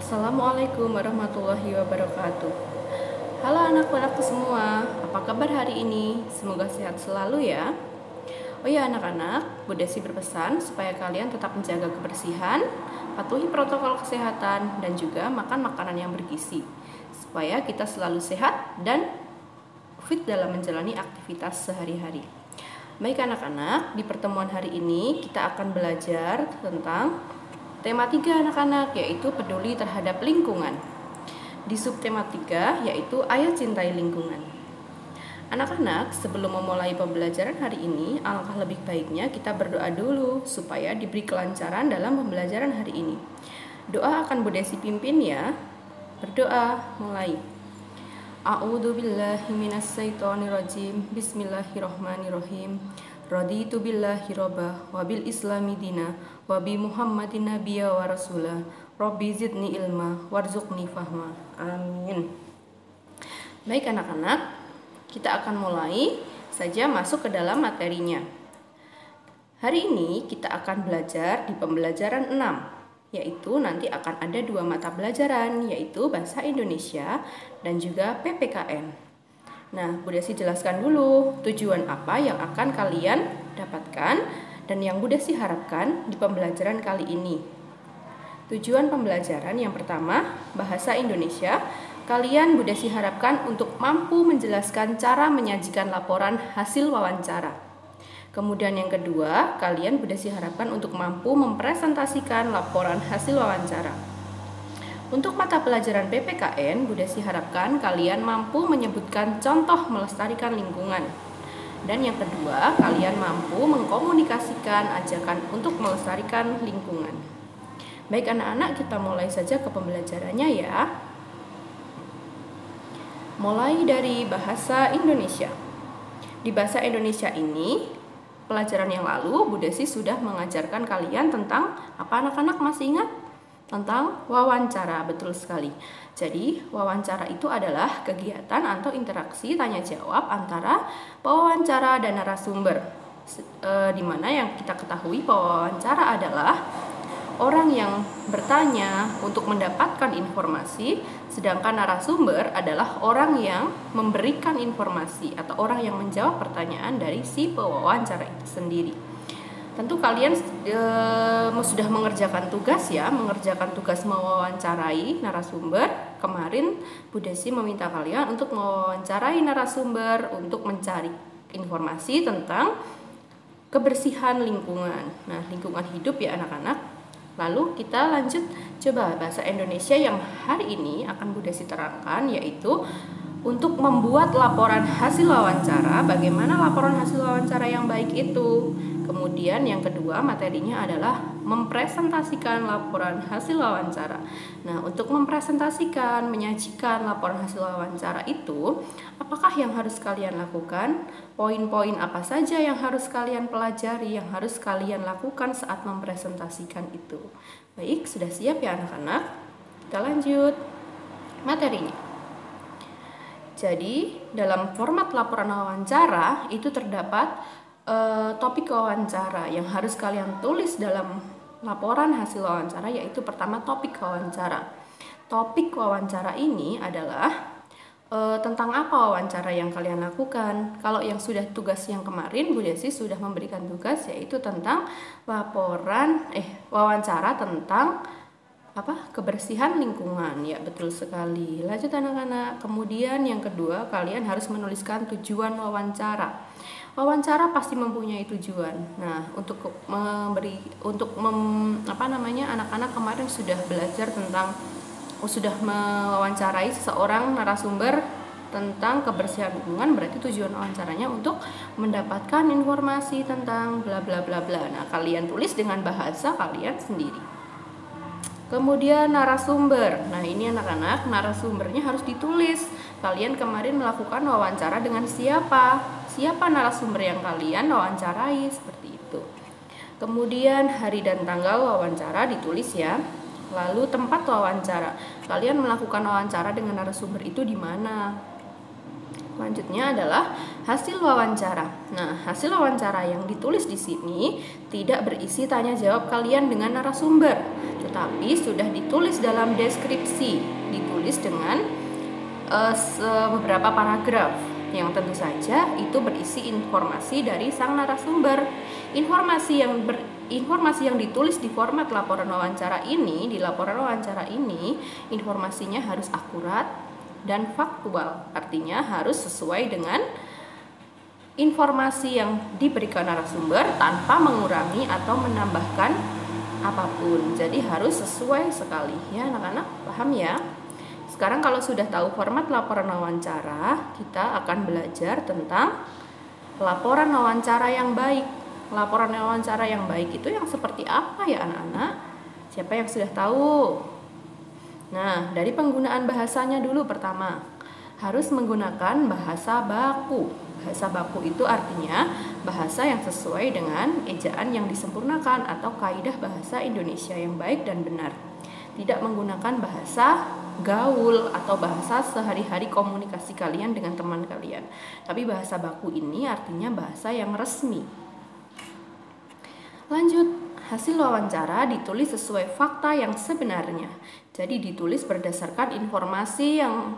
Assalamualaikum warahmatullahi wabarakatuh. Halo anak-anakku semua, apa kabar hari ini? Semoga sehat selalu ya. Oh ya anak-anak, Bu Desi berpesan supaya kalian tetap menjaga kebersihan, patuhi protokol kesehatan, dan juga makan makanan yang bergizi, supaya kita selalu sehat dan fit dalam menjalani aktivitas sehari-hari. Baik anak-anak, di pertemuan hari ini kita akan belajar tentang tema 3 anak-anak, yaitu peduli terhadap lingkungan. Di subtema 3 yaitu ayo cintai lingkungan. Anak-anak, sebelum memulai pembelajaran hari ini, alangkah lebih baiknya kita berdoa dulu supaya diberi kelancaran dalam pembelajaran hari ini. Doa akan Bu Desi pimpin ya. Berdoa, mulai. A'udzubillahi minasyaitonirrajim. Bismillahirrahmanirrahim. Raditu billahi robba wa bil islami dina wa bi muhammadin nabiyya wa rasulah rabbi zidni ilma warzuqni fahma. Amin. Baik anak-anak, kita akan mulai saja masuk ke dalam materinya. Hari ini kita akan belajar di pembelajaran 6, yaitu nanti akan ada 2 mata pelajaran, yaitu Bahasa Indonesia dan juga PPKN. Nah, Bu Desi jelaskan dulu tujuan apa yang akan kalian dapatkan dan yang Bu Desi harapkan di pembelajaran kali ini. Tujuan pembelajaran yang pertama, Bahasa Indonesia. Kalian Bu Desi harapkan untuk mampu menjelaskan cara menyajikan laporan hasil wawancara. Kemudian yang kedua, kalian Bu Desi harapkan untuk mampu mempresentasikan laporan hasil wawancara. Untuk mata pelajaran PPKN, Bu Desi harapkan kalian mampu menyebutkan contoh melestarikan lingkungan. Dan yang kedua, kalian mampu mengkomunikasikan ajakan untuk melestarikan lingkungan. Baik anak-anak, kita mulai saja ke pembelajarannya ya. Mulai dari Bahasa Indonesia. Di Bahasa Indonesia ini, pelajaran yang lalu Bu Desi sudah mengajarkan kalian tentang apa anak-anak masih ingat? Tentang wawancara, betul sekali. Jadi wawancara itu adalah kegiatan atau interaksi tanya jawab antara pewawancara dan narasumber, di mana yang kita ketahui pewawancara adalah orang yang bertanya untuk mendapatkan informasi, sedangkan narasumber adalah orang yang memberikan informasi atau orang yang menjawab pertanyaan dari si pewawancara itu sendiri. Tentu kalian sudah mengerjakan tugas ya, mengerjakan tugas mewawancarai narasumber. Kemarin Bu Desi meminta kalian untuk mewawancarai narasumber untuk mencari informasi tentang kebersihan lingkungan. Nah, lingkungan hidup ya anak-anak. Lalu kita lanjut coba bahasa Indonesia yang hari ini akan Bu Desi terangkan, yaitu untuk membuat laporan hasil wawancara. Bagaimana laporan hasil wawancara yang baik itu? Kemudian yang kedua materinya adalah mempresentasikan laporan hasil wawancara. Nah, untuk mempresentasikan, menyajikan laporan hasil wawancara itu, apakah yang harus kalian lakukan? Poin-poin apa saja yang harus kalian pelajari, yang harus kalian lakukan saat mempresentasikan itu? Baik, sudah siap ya anak-anak? Kita lanjut materinya. Jadi, dalam format laporan wawancara itu terdapat topik wawancara yang harus kalian tulis dalam laporan hasil wawancara, yaitu pertama topik wawancara. Topik wawancara ini adalah tentang apa wawancara yang kalian lakukan. Kalau yang sudah tugas yang kemarin, Bu Desi sudah memberikan tugas yaitu tentang wawancara tentang kebersihan lingkungan. Ya, betul sekali. Lanjut anak-anak. Kemudian yang kedua, kalian harus menuliskan tujuan wawancara. Wawancara pasti mempunyai tujuan. Nah, anak-anak kemarin sudah belajar tentang sudah mewawancarai seseorang narasumber tentang kebersihan lingkungan, berarti tujuan wawancaranya untuk mendapatkan informasi tentang bla bla bla bla. Nah, kalian tulis dengan bahasa kalian sendiri. Kemudian narasumber. Nah, ini anak-anak, narasumbernya harus ditulis. Kalian kemarin melakukan wawancara dengan siapa? Siapa narasumber yang kalian wawancarai? Seperti itu. Kemudian hari dan tanggal wawancara ditulis ya. Lalu tempat wawancara. Kalian melakukan wawancara dengan narasumber itu di mana? Selanjutnya adalah hasil wawancara. Nah, hasil wawancara yang ditulis di sini tidak berisi tanya jawab kalian dengan narasumber, tetapi sudah ditulis dalam deskripsi, ditulis dengan beberapa paragraf yang tentu saja itu berisi informasi dari sang narasumber. Informasi yang ditulis di format laporan wawancara ini, di laporan wawancara ini, informasinya harus akurat dan faktual. Artinya harus sesuai dengan informasi yang diberikan narasumber tanpa mengurangi atau menambahkan apapun. Jadi harus sesuai sekali ya anak-anak, paham ya? Sekarang kalau sudah tahu format laporan wawancara, kita akan belajar tentang laporan wawancara yang baik. Laporan wawancara yang baik itu yang seperti apa ya anak-anak? Siapa yang sudah tahu? Nah, dari penggunaan bahasanya dulu pertama. Harus menggunakan bahasa baku. Bahasa baku itu artinya bahasa yang sesuai dengan ejaan yang disempurnakan atau kaidah bahasa Indonesia yang baik dan benar. Tidak menggunakan bahasa gaul atau bahasa sehari-hari komunikasi kalian dengan teman kalian. Tapi bahasa baku ini artinya bahasa yang resmi. Lanjut, hasil wawancara ditulis sesuai fakta yang sebenarnya. Jadi ditulis berdasarkan informasi yang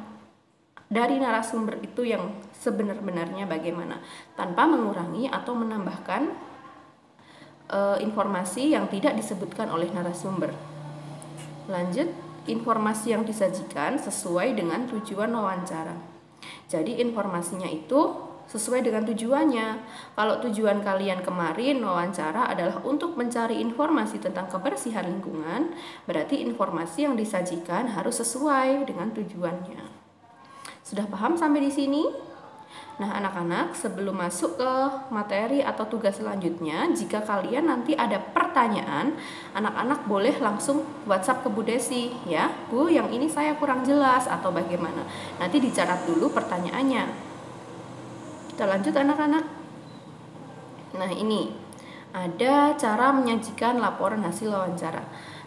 dari narasumber itu yang sebenar-benarnya bagaimana, tanpa mengurangi atau menambahkan informasi yang tidak disebutkan oleh narasumber. Lanjut, informasi yang disajikan sesuai dengan tujuan wawancara. Jadi informasinya itu sesuai dengan tujuannya. Kalau tujuan kalian kemarin wawancara adalah untuk mencari informasi tentang kebersihan lingkungan, berarti informasi yang disajikan harus sesuai dengan tujuannya. Sudah paham sampai di sini? Nah anak-anak, sebelum masuk ke materi atau tugas selanjutnya, jika kalian nanti ada pertanyaan, anak-anak boleh langsung WhatsApp ke Bu Desi ya. Bu, yang ini saya kurang jelas atau bagaimana. Nanti dicatat dulu pertanyaannya. Kita lanjut anak-anak. Nah ini, ada cara menyajikan laporan hasil wawancara.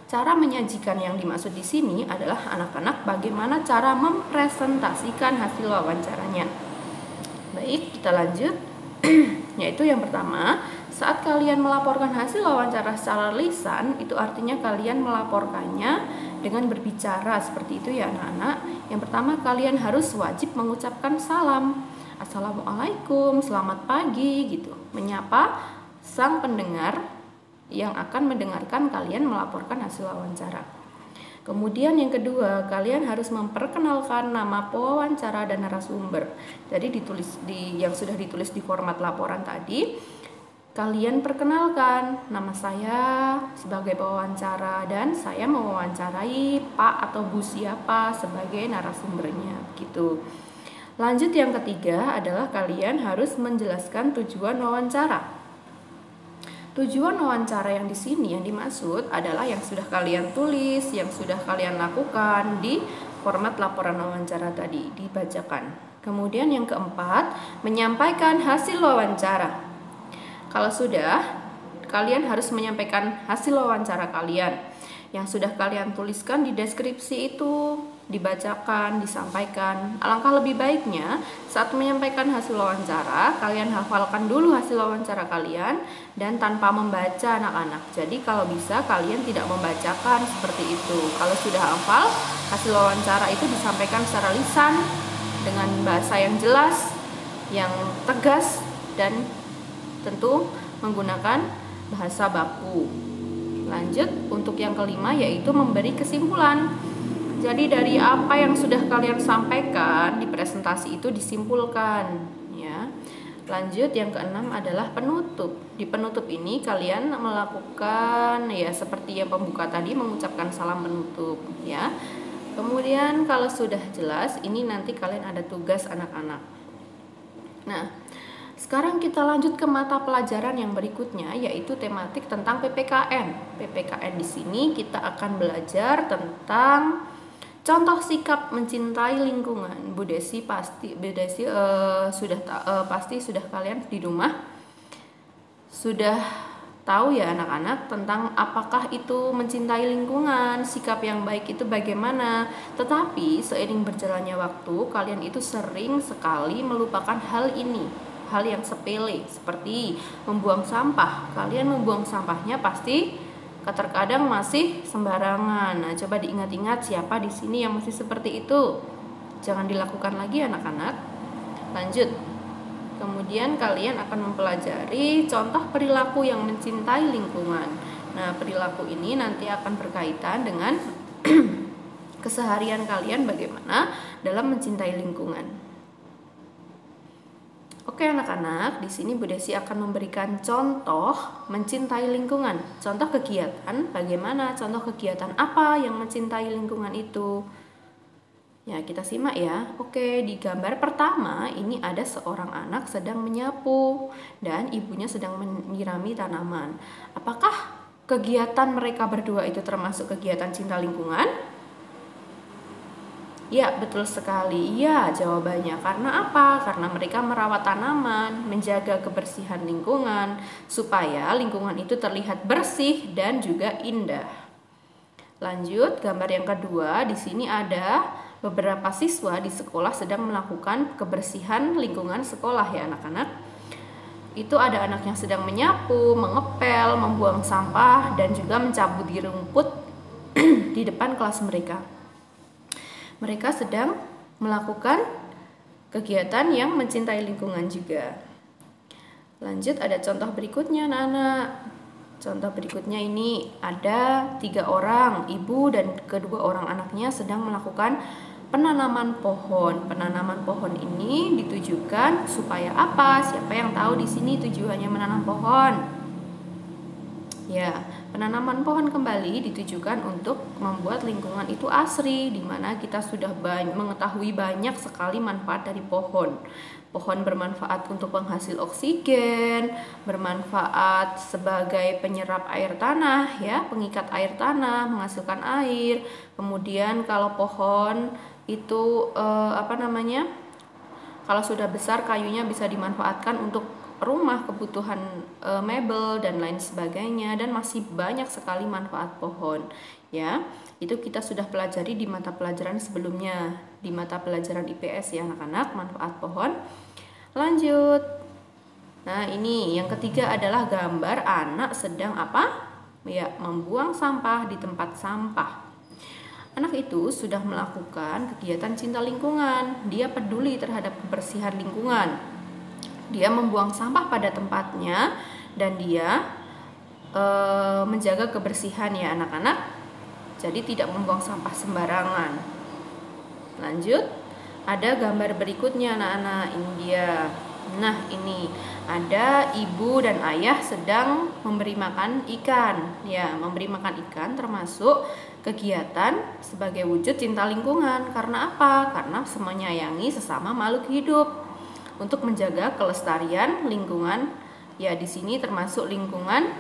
Cara menyajikan yang dimaksud di sini adalah anak-anak bagaimana cara mempresentasikan hasil wawancaranya. Baik, kita lanjut. Yaitu yang pertama, saat kalian melaporkan hasil wawancara secara lisan, itu artinya kalian melaporkannya dengan berbicara seperti itu ya anak-anak. Yang pertama, kalian harus wajib mengucapkan salam. Assalamualaikum, selamat pagi gitu. Menyapa sang pendengar yang akan mendengarkan kalian melaporkan hasil wawancara. Kemudian yang kedua, kalian harus memperkenalkan nama pewawancara dan narasumber. Jadi yang sudah ditulis di format laporan tadi, kalian perkenalkan nama saya sebagai pewawancara dan saya mewawancarai Pak atau Bu siapa sebagai narasumbernya gitu. Lanjut yang ketiga adalah kalian harus menjelaskan tujuan wawancara. Tujuan wawancara yang di sini yang dimaksud adalah yang sudah kalian tulis, yang sudah kalian lakukan di format laporan wawancara tadi dibacakan. Kemudian yang keempat, menyampaikan hasil wawancara. Kalau sudah, kalian harus menyampaikan hasil wawancara kalian yang sudah kalian tuliskan di deskripsi itu, dibacakan, disampaikan. Alangkah lebih baiknya saat menyampaikan hasil wawancara, kalian hafalkan dulu hasil wawancara kalian dan tanpa membaca anak-anak. Jadi kalau bisa kalian tidak membacakan seperti itu. Kalau sudah hafal, hasil wawancara itu disampaikan secara lisan dengan bahasa yang jelas, yang tegas dan tentu menggunakan bahasa baku. Lanjut untuk yang kelima yaitu memberi kesimpulan. Jadi dari apa yang sudah kalian sampaikan di presentasi itu disimpulkan ya. Lanjut yang keenam adalah penutup. Di penutup ini kalian melakukan ya seperti yang pembuka tadi, mengucapkan salam penutup ya. Kemudian kalau sudah jelas, ini nanti kalian ada tugas anak-anak. Nah, sekarang kita lanjut ke mata pelajaran yang berikutnya yaitu tematik tentang PPKN. PPKN di sini kita akan belajar tentang contoh sikap mencintai lingkungan. Bu Desi pasti sudah kalian di rumah sudah tahu ya anak-anak tentang apakah itu mencintai lingkungan, sikap yang baik itu bagaimana. Tetapi seiring berjalannya waktu, kalian itu sering sekali melupakan hal ini, hal yang sepele seperti membuang sampah. Kalian membuang sampahnya pasti terkadang masih sembarangan. Nah, coba diingat-ingat siapa di sini yang masih seperti itu. Jangan dilakukan lagi anak-anak. Lanjut. Kemudian kalian akan mempelajari contoh perilaku yang mencintai lingkungan. Nah, perilaku ini nanti akan berkaitan dengan keseharian kalian bagaimana dalam mencintai lingkungan. Oke anak-anak, di sini Bu Desi akan memberikan contoh mencintai lingkungan. Contoh kegiatan, bagaimana contoh kegiatan apa yang mencintai lingkungan itu? Ya, kita simak ya. Oke, di gambar pertama ini ada seorang anak sedang menyapu dan ibunya sedang menyirami tanaman. Apakah kegiatan mereka berdua itu termasuk kegiatan cinta lingkungan? Ya, betul sekali. Ya, jawabannya. Karena apa? Karena mereka merawat tanaman, menjaga kebersihan lingkungan supaya lingkungan itu terlihat bersih dan juga indah. Lanjut, gambar yang kedua, di sini ada beberapa siswa di sekolah sedang melakukan kebersihan lingkungan sekolah ya anak-anak. Itu ada anak yang sedang menyapu, mengepel, membuang sampah, dan juga mencabut rumput di depan kelas mereka. Mereka sedang melakukan kegiatan yang mencintai lingkungan juga. Lanjut, ada contoh berikutnya anak-anak. Contoh berikutnya ini ada 3 orang, ibu dan kedua orang anaknya sedang melakukan penanaman pohon. Penanaman pohon ini ditujukan supaya apa? Siapa yang tahu di sini tujuannya menanam pohon? Ya, penanaman pohon kembali ditujukan untuk membuat lingkungan itu asri, di mana kita sudah mengetahui banyak sekali manfaat dari pohon. Pohon bermanfaat untuk penghasil oksigen, bermanfaat sebagai penyerap air tanah, ya, pengikat air tanah, menghasilkan air. Kemudian kalau pohon itu kalau sudah besar kayunya bisa dimanfaatkan untuk rumah, kebutuhan mebel dan lain sebagainya, dan masih banyak sekali manfaat pohon ya. Itu kita sudah pelajari di mata pelajaran sebelumnya, di mata pelajaran IPS ya anak-anak, manfaat pohon. Lanjut. Nah, ini yang ketiga adalah gambar anak sedang apa? Ya, membuang sampah di tempat sampah. Anak itu sudah melakukan kegiatan cinta lingkungan. Dia peduli terhadap kebersihan lingkungan. Dia membuang sampah pada tempatnya dan dia menjaga kebersihan ya anak-anak. Jadi tidak membuang sampah sembarangan. Lanjut, ada gambar berikutnya anak-anak, ini dia. Nah, ini ada ibu dan ayah sedang memberi makan ikan. Ya, memberi makan ikan termasuk kegiatan sebagai wujud cinta lingkungan. Karena apa? Karena menyayangi sesama makhluk hidup untuk menjaga kelestarian lingkungan. Ya, di sini termasuk lingkungan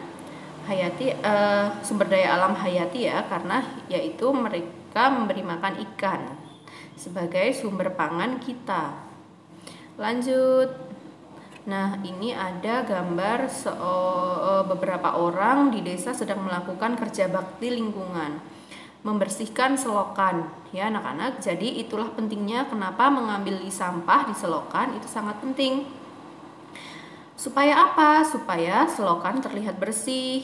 hayati, sumber daya alam hayati ya, karena yaitu mereka memberi makan ikan sebagai sumber pangan kita. Lanjut. Nah, ini ada gambar beberapa orang di desa sedang melakukan kerja bakti lingkungan, membersihkan selokan ya anak-anak. Jadi itulah pentingnya kenapa mengambil sampah di selokan itu sangat penting. Supaya apa? Supaya selokan terlihat bersih,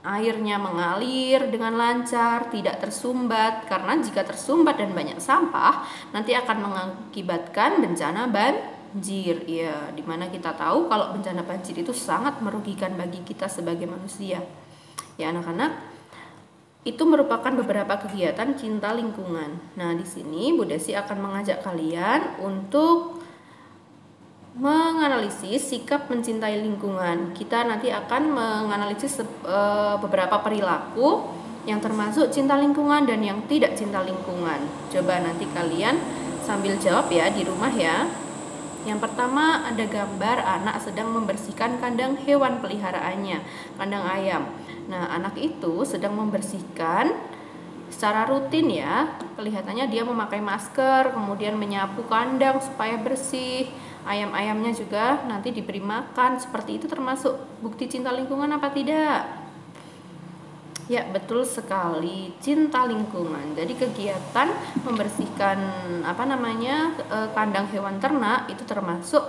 airnya mengalir dengan lancar, tidak tersumbat. Karena jika tersumbat dan banyak sampah, nanti akan mengakibatkan bencana banjir. Ya, dimana kita tahu kalau bencana banjir itu sangat merugikan bagi kita sebagai manusia. Ya anak-anak, itu merupakan beberapa kegiatan cinta lingkungan. Nah, di sini Bu Desi akan mengajak kalian untuk menganalisis sikap mencintai lingkungan. Kita nanti akan menganalisis beberapa perilaku yang termasuk cinta lingkungan dan yang tidak cinta lingkungan. Coba nanti kalian sambil jawab ya di rumah ya. Yang pertama ada gambar anak sedang membersihkan kandang hewan peliharaannya, kandang ayam. Nah, anak itu sedang membersihkan secara rutin ya. Kelihatannya dia memakai masker, kemudian menyapu kandang supaya bersih. Ayam-ayamnya juga nanti diberi makan. Seperti itu termasuk bukti cinta lingkungan apa tidak? Ya, betul sekali, cinta lingkungan. Jadi kegiatan membersihkan kandang hewan ternak itu termasuk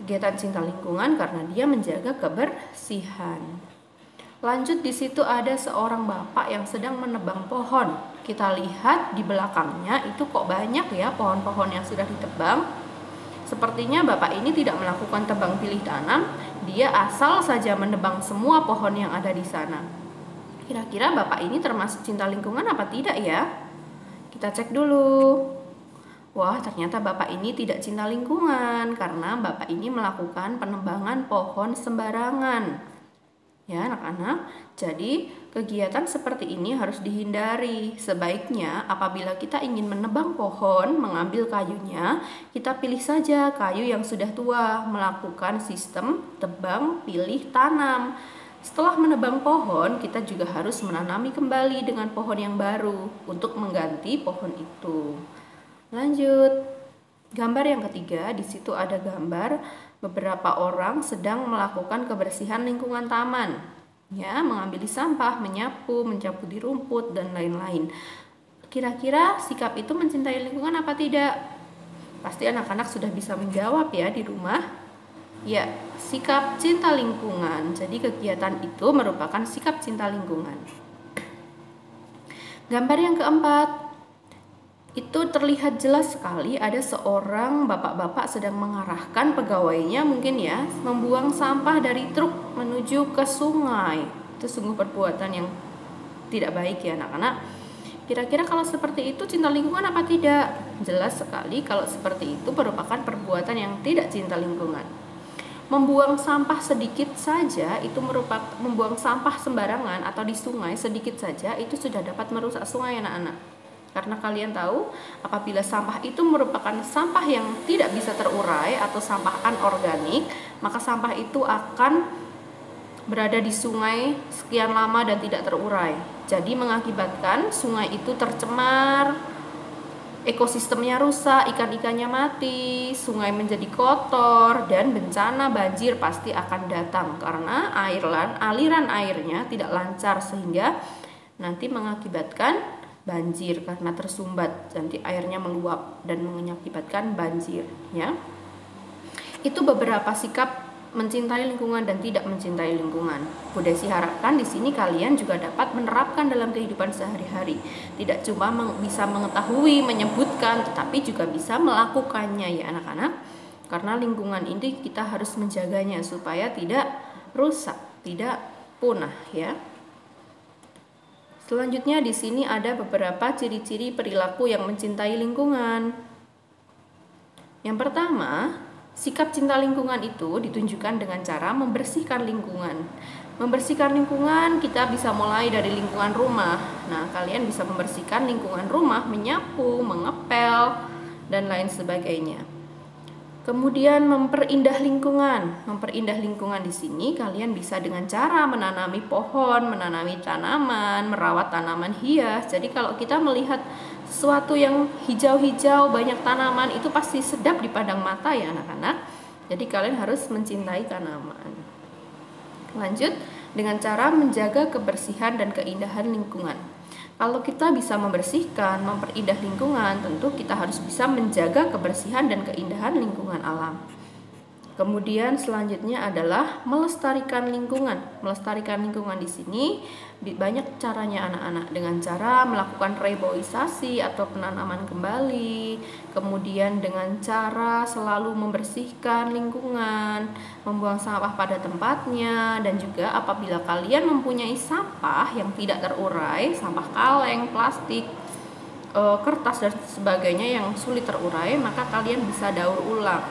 kegiatan cinta lingkungan karena dia menjaga kebersihan. Lanjut, di situ ada seorang bapak yang sedang menebang pohon. Kita lihat di belakangnya itu kok banyak ya pohon-pohon yang sudah ditebang. Sepertinya bapak ini tidak melakukan tebang pilih tanam, dia asal saja menebang semua pohon yang ada di sana. Kira-kira bapak ini termasuk cinta lingkungan apa tidak ya? Kita cek dulu. Wah, ternyata bapak ini tidak cinta lingkungan karena bapak ini melakukan penebangan pohon sembarangan. Ya, anak-anak, jadi kegiatan seperti ini harus dihindari. Sebaiknya apabila kita ingin menebang pohon, mengambil kayunya, kita pilih saja kayu yang sudah tua, melakukan sistem tebang pilih tanam. Setelah menebang pohon, kita juga harus menanami kembali dengan pohon yang baru untuk mengganti pohon itu. Lanjut, gambar yang ketiga, di situ ada gambar beberapa orang sedang melakukan kebersihan lingkungan taman. Ya, mengambil sampah, menyapu di rumput dan lain-lain. Kira-kira sikap itu mencintai lingkungan apa tidak? Pasti anak-anak sudah bisa menjawab ya di rumah. Ya, sikap cinta lingkungan. Jadi kegiatan itu merupakan sikap cinta lingkungan. Gambar yang keempat, itu terlihat jelas sekali ada seorang bapak-bapak sedang mengarahkan pegawainya mungkin ya membuang sampah dari truk menuju ke sungai. Itu sungguh perbuatan yang tidak baik ya anak-anak. Kira-kira kalau seperti itu cinta lingkungan apa tidak? Jelas sekali kalau seperti itu merupakan perbuatan yang tidak cinta lingkungan. Membuang sampah sedikit saja itu merupakan membuang sampah sembarangan atau di sungai sedikit saja itu sudah dapat merusak sungai anak-anak. Karena kalian tahu, apabila sampah itu merupakan sampah yang tidak bisa terurai atau sampah anorganik, maka sampah itu akan berada di sungai sekian lama dan tidak terurai. Jadi mengakibatkan sungai itu tercemar, ekosistemnya rusak, ikan-ikannya mati, sungai menjadi kotor, dan bencana banjir pasti akan datang karena aliran airnya tidak lancar sehingga nanti mengakibatkan banjir karena tersumbat, nanti airnya meluap dan mengakibatkan banjir ya. Itu beberapa sikap mencintai lingkungan dan tidak mencintai lingkungan. Bu Desi harapkan di sini kalian juga dapat menerapkan dalam kehidupan sehari-hari. Tidak cuma bisa mengetahui, menyebutkan, tetapi juga bisa melakukannya ya anak-anak. Karena lingkungan ini kita harus menjaganya supaya tidak rusak, tidak punah ya. Selanjutnya di sini ada beberapa ciri-ciri perilaku yang mencintai lingkungan. Yang pertama, sikap cinta lingkungan itu ditunjukkan dengan cara membersihkan lingkungan. Membersihkan lingkungan kita bisa mulai dari lingkungan rumah. Nah, kalian bisa membersihkan lingkungan rumah, menyapu, mengepel, dan lain sebagainya. Kemudian memperindah lingkungan. Memperindah lingkungan di sini kalian bisa dengan cara menanami pohon, menanami tanaman, merawat tanaman hias. Jadi kalau kita melihat sesuatu yang hijau-hijau, banyak tanaman, itu pasti sedap dipandang mata ya anak-anak. Jadi kalian harus mencintai tanaman. Lanjut dengan cara menjaga kebersihan dan keindahan lingkungan. Kalau kita bisa membersihkan, memperindah lingkungan, tentu kita harus bisa menjaga kebersihan dan keindahan lingkungan alam. Kemudian selanjutnya adalah melestarikan lingkungan. Melestarikan lingkungan di sini banyak caranya anak-anak, dengan cara melakukan reboisasi atau penanaman kembali, kemudian dengan cara selalu membersihkan lingkungan, membuang sampah pada tempatnya, dan juga apabila kalian mempunyai sampah yang tidak terurai, sampah kaleng, plastik, kertas dan sebagainya yang sulit terurai, maka kalian bisa daur ulang.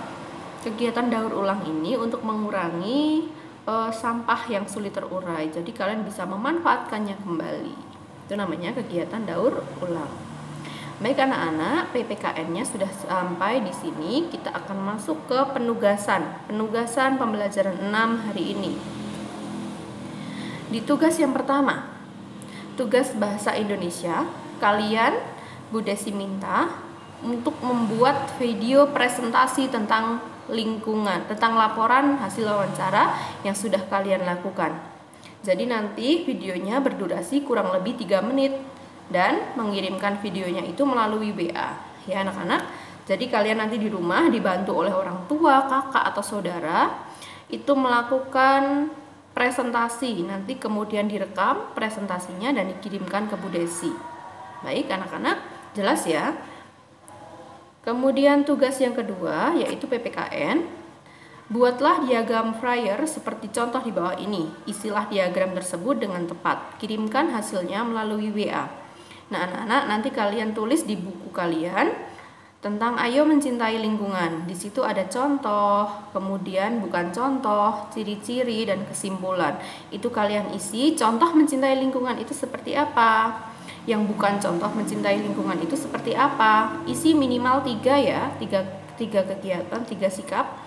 Kegiatan daur ulang ini untuk mengurangi sampah yang sulit terurai. Jadi kalian bisa memanfaatkannya kembali. Itu namanya kegiatan daur ulang. Baik anak-anak, PPKN-nya sudah sampai di sini. Kita akan masuk ke penugasan. Penugasan pembelajaran 6 hari ini. Di tugas yang pertama, tugas bahasa Indonesia, kalian Bu Desi minta untuk membuat video presentasi tentang lingkungan, tentang laporan hasil wawancara yang sudah kalian lakukan. Jadi nanti videonya berdurasi kurang lebih 3 menit dan mengirimkan videonya itu melalui WA ya anak-anak. Jadi kalian nanti di rumah dibantu oleh orang tua, kakak atau saudara itu melakukan presentasi, nanti kemudian direkam presentasinya dan dikirimkan ke Bu Desi. Baik anak-anak, jelas ya? Kemudian tugas yang kedua yaitu PPKN. Buatlah diagram flyer seperti contoh di bawah ini. Isilah diagram tersebut dengan tepat. Kirimkan hasilnya melalui WA. Nah, anak-anak, nanti kalian tulis di buku kalian tentang ayo mencintai lingkungan. Di situ ada contoh, kemudian bukan contoh, ciri-ciri dan kesimpulan. Itu kalian isi. Contoh mencintai lingkungan itu seperti apa? Yang bukan contoh mencintai lingkungan itu seperti apa? Isi minimal 3 ya, 3 kegiatan, 3 sikap.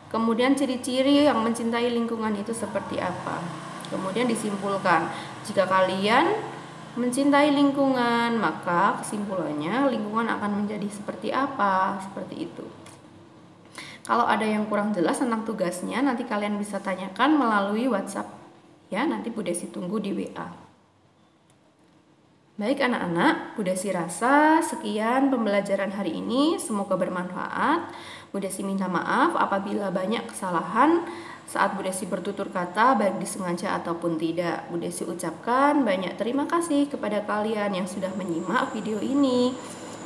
Kemudian ciri-ciri yang mencintai lingkungan itu seperti apa? Kemudian disimpulkan, jika kalian mencintai lingkungan, maka kesimpulannya lingkungan akan menjadi seperti apa? Seperti itu. Kalau ada yang kurang jelas tentang tugasnya, nanti kalian bisa tanyakan melalui WhatsApp. Ya, nanti Bu Desi tunggu di WA. Baik anak-anak, Bu Desi rasa sekian pembelajaran hari ini, semoga bermanfaat. Bu Desi minta maaf apabila banyak kesalahan saat Bu Desi bertutur kata, baik disengaja ataupun tidak. Bu Desi ucapkan banyak terima kasih kepada kalian yang sudah menyimak video ini.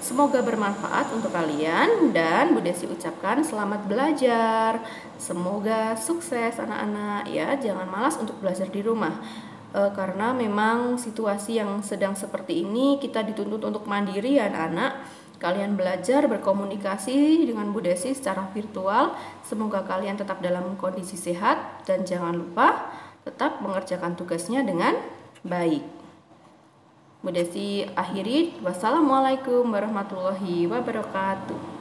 Semoga bermanfaat untuk kalian dan Bu Desi ucapkan selamat belajar. Semoga sukses anak-anak ya, jangan malas untuk belajar di rumah. Karena memang situasi yang sedang seperti ini kita dituntut untuk mandiri ya anak-anak. Kalian belajar berkomunikasi dengan Bu Desi secara virtual. Semoga kalian tetap dalam kondisi sehat dan jangan lupa tetap mengerjakan tugasnya dengan baik. Bu Desi akhiri, wassalamualaikum warahmatullahi wabarakatuh.